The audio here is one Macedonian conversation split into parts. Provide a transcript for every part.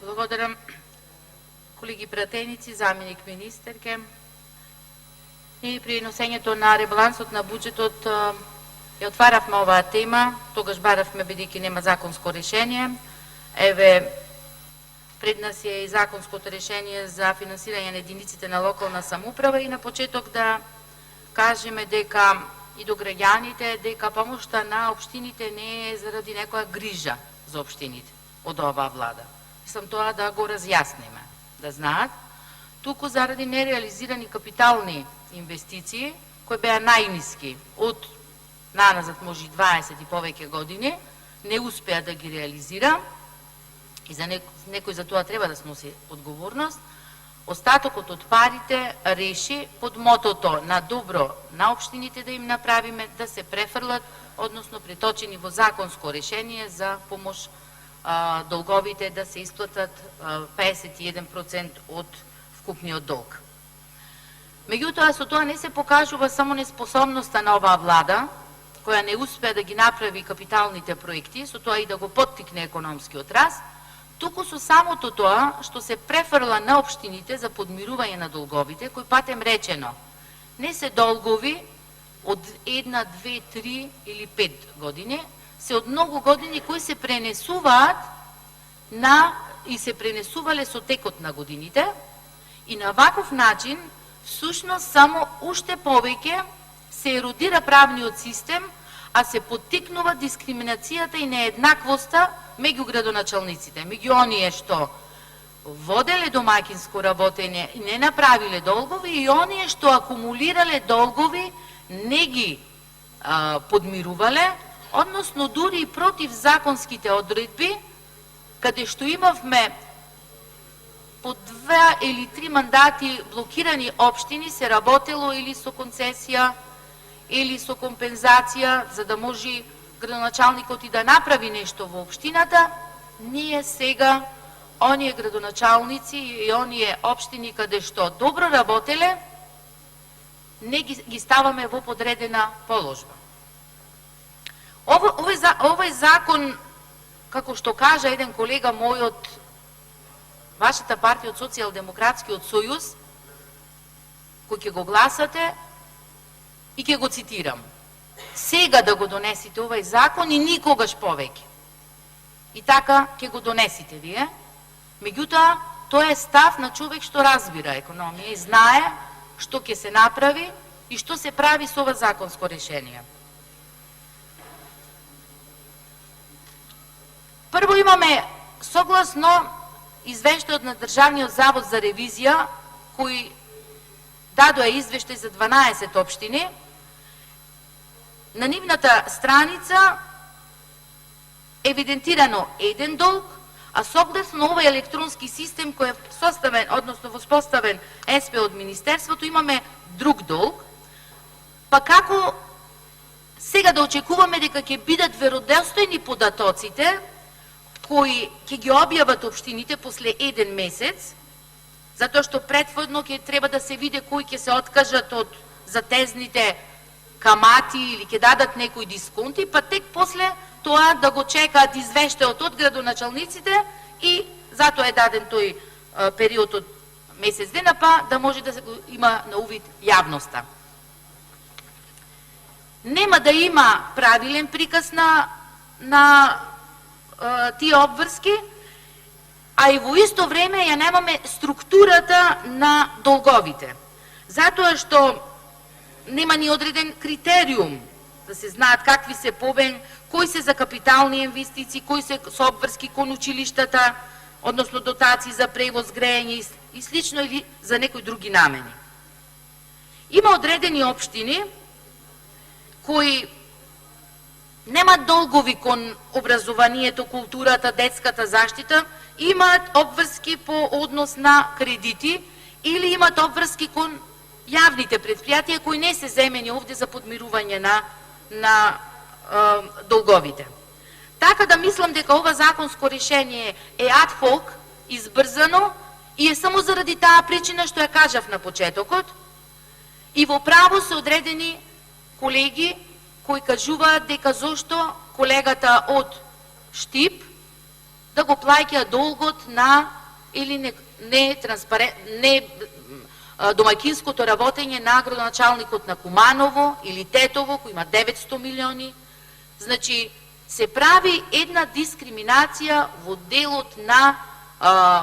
Благодарам, колеги пратеници, заменик министерке. И при носењето на ребалансот на буџетот ја отваравме оваа тема, тогаш баравме бидејќи нема законско решение. Еве, пред нас е и законското решение за финансирање на единиците на локална самоуправа и на почеток да кажеме дека и до граѓаните дека помошта на општините не е заради некоја грижа за општините од оваа влада. Мислам тоа да го разјасниме, да знаат, туку заради нереализирани капитални инвестиции, кои беа најниски од наназад може 20 и повеќе години, не успеа да ги реализира и за некој за тоа треба да сноси одговорност. Остатокот од парите реши под мотото на добро на општините да им направиме да се префрлат, односно преточени во законско решение за помош долговите да се исплатат 51% од вкупниот долг. Меѓутоа, со тоа не се покажува само неспособноста на оваа влада, која не успеа да ги направи капиталните проекти, со тоа и да го поттикне економскиот раст, туку со самото тоа што се префрла на општините за подмирување на долговите, кои патем речено, не се долгови од 1, 2, 3 или 5 години, се од многу години кои се пренесуваат и се пренесувале со текот на годините и на ваков начин всушност само уште повеќе се еродира правниот систем, а се поттикнува дискриминацијата и нееднаквоста меѓу градоначалниците, меѓу оние што воделе домаќинско работење и не направиле долгови и оние што акумулирале долгови, не ги подмирувале, односно дури и против законските одредби, каде што имавме по 2 или 3 мандати блокирани општини, се работело или со концесија, или со компензација, за да може градоначалникот и да направи нешто во општината. Ние сега, оние градоначалници и оние општини каде што добро работеле, не ги ставаме во подредена положба. Овој закон, како што кажа еден колега мој од вашата партија, од Социјалдемократскиот сојуз, кој ќе го гласате, и ќе го цитирам: сега да го донесите овој закон и никогаш повеќе. И така ќе го донесите вие. Меѓутоа, тоа е став на човек што разбира економија и знае што ќе се направи и што се прави со ова законско решение. Прво имаме, согласно извештајот на Државниот завод за ревизија, кој дадоа извештај за 12 општини, на нивната страница евидентирано еден долг, а согласно овој електронски систем кој е составен, односно воспоставен СП од Министерството, имаме друг долг. Па како сега да очекуваме дека ќе бидат веродостојни податоците кои ќе ги објават општините после 1 месец, затоа што претходно ќе треба да се види кои ќе се откажат од затезните камати или ќе дадат некои дисконти, па тек после тоа да го чекаат извештајот од градоначалниците и затоа е даден тој период од месец дена, па да може да се има на увид јавноста. Нема да има правилен приказ на тие обврски, а и во исто време ја немаме структурата на долговите. Затоа што нема ни одреден критериум да се знаат какви се побен, кои се за капитални инвестиции, кои се со обврски кон училиштата, односно дотации за превоз, грејење и слично, или за некои други намени. Има одредени општини кои немаат долгови кон образованието, културата, детската заштита, имаат обврски по однос на кредити или имаат обврски кон јавните предпријатија кои не се земени овде за подмирување на долговите. Така да мислам дека ова законско решение е ад хок, избрзано и е само заради таа причина што ја кажав на почетокот, и во право се одредени колеги кои кажуваат дека зошто колегата од Штип да го плаќа долгот на или не домаќинското работење на градоначалникот на Куманово или Тетово, кој има 900 милиони. Значи, се прави една дискриминација во делот на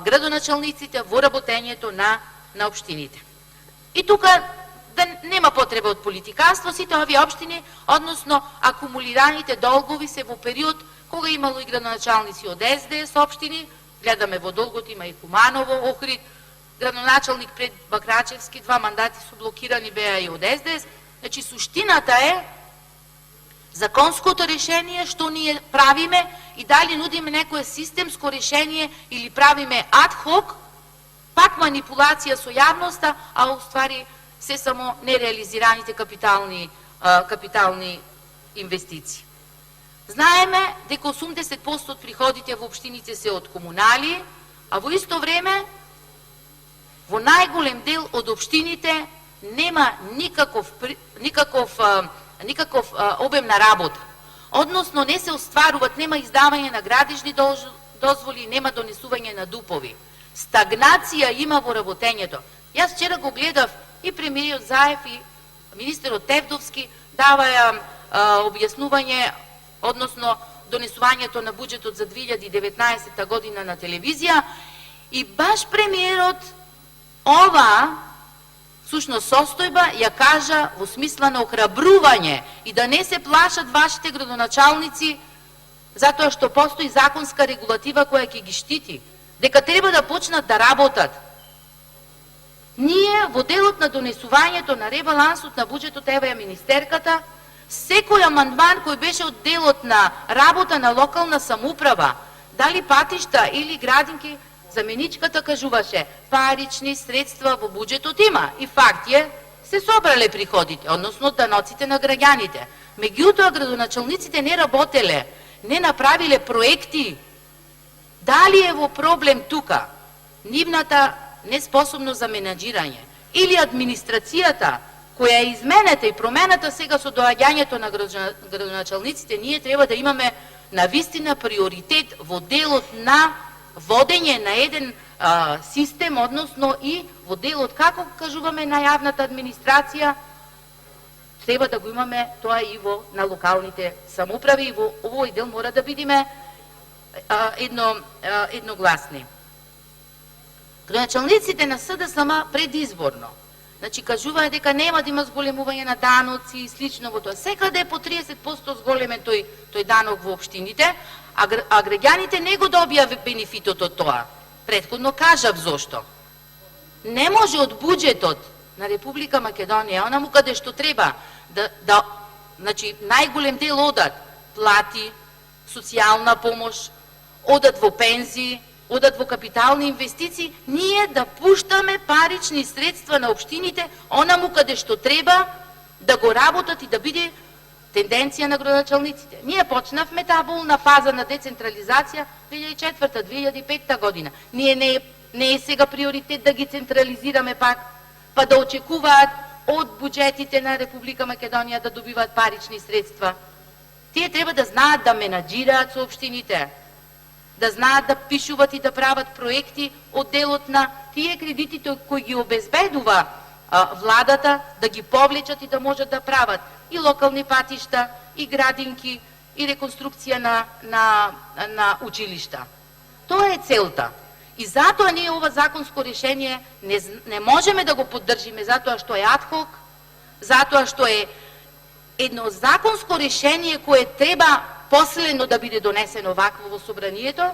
градоначалниците во работењето на општините. И тука да нема потреба од политиканство, сите овие општини, односно акумулираните долгови се во период кога имало и градоначалници од СДС општини, гледаме во долгот има и Куманово, Охрид, градоначалник пред Бакрачевски, 2 мандати су блокирани беа и од СДС. Значи, суштината е законското решение што ние правиме и дали нудиме некое системско решение или правиме адхок, пак манипулација со јавноста, а уствари се само нереализираните капитални инвестиции. Знаеме дека 80% од приходите во општините се од комунали, а во исто време во најголем дел од општините нема никаков обем на работа. Односно не се остваруваат, нема издавање на градижни дозволи, нема донесување на дупови. Стагнација има во работењето. Јас вчера го гледав и премиерот Заев и министерот Тевдовски даваја објаснување, односно донесувањето на буџетот за 2019 година на телевизија, и баш премиерот ова сушност состојба ја кажа во смисла на охрабрување и да не се плашат вашите градоначалници, затоа што постои законска регулатива која ќе ги штити, дека треба да почнат да работат. Ние во делот на донесувањето на ребалансот на буџетот, ева ја министерката, секој амандман кој беше од делот на работа на локална самоуправа, дали патишта или градинки, заменичката кажуваше парични средства во буџетот има и факт е се собрале приходите, односно даноците на граѓаните. Меѓутоа градоначалниците не работеле, не направиле проекти. Дали е во проблем тука нивната неспособност за менаџирање или администрацијата која е изменета и промената сега со доаѓањето на градоначалниците? Ние треба да имаме навистина приоритет во делот на водење на еден систем, односно и во делот, како кажуваме, на јавната администрација, треба да го имаме тоа и на локалните самоуправи, и во овој дел мора да бидеме едногласни. Градоначалниците на СДСМ предизборно, значи кажуваа дека нема да има зголемување на даноци и слично во тоа. Секаде е по 30% зголемен тој данок во општините, а граѓаните не го добија бенефитот од тоа. Претходно кажав зошто. Не може од буџетот на Република Македонија, онаму каде што треба, значи најголем дел одат плати, социјална помош, одат во пензии, одат во капитални инвестиции, ние да пуштаме парични средства на општините, онаму каде што треба да го работат и да биде тенденција на градоначалниците. Ние почнавме таа болна фаза на децентрализација 2004-2005 година. Ние не е сега приоритет да ги централизираме пак, па да очекуваат од буџетите на Република Македонија да добиваат парични средства. Тие треба да знаат да менаџираат со општините, да знаат да пишуват и да прават проекти од делот на тие кредитите кои ги обезбедува владата, да ги повлечат и да можат да прават и локални патишта, и градинки, и реконструкција на училишта. Тоа е целта. И затоа ние ова законско решение не можеме да го поддржиме, затоа што е адхок, затоа што е едно законско решение кое треба последно да биде донесено вакво во собранието,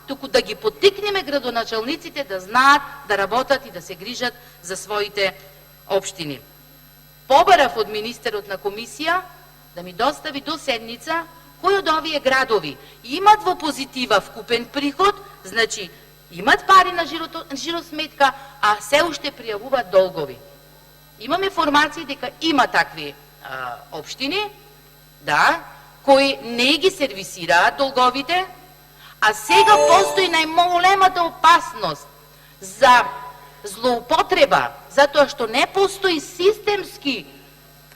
туку да ги поттикнеме градоначалниците да знаат да работат и да се грижат за своите општини. Побарав од министерот на комисија да ми достави до седница кои од овие градови имат во позитива вкупен приход, значи имат пари на жиросметка, а се уште пријавуваат долгови. Имаме информации дека има такви општини, да, кои не ги сервисираат долговите, а сега постои најголемата опасност за злоупотреба, затоа што не постои системски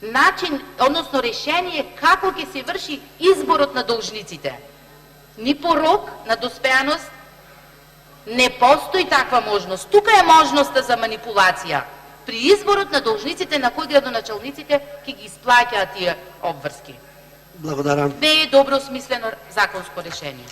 начин, односно решение како ќе се врши изборот на должниците. ни порок на доспеаност, не постои таква можност. Тука е можноста за манипулација. При изборот на должниците на кои градоначалниците ќе ги исплаќаат тие обврски. Благодарам. Не е добро смислено законско решение.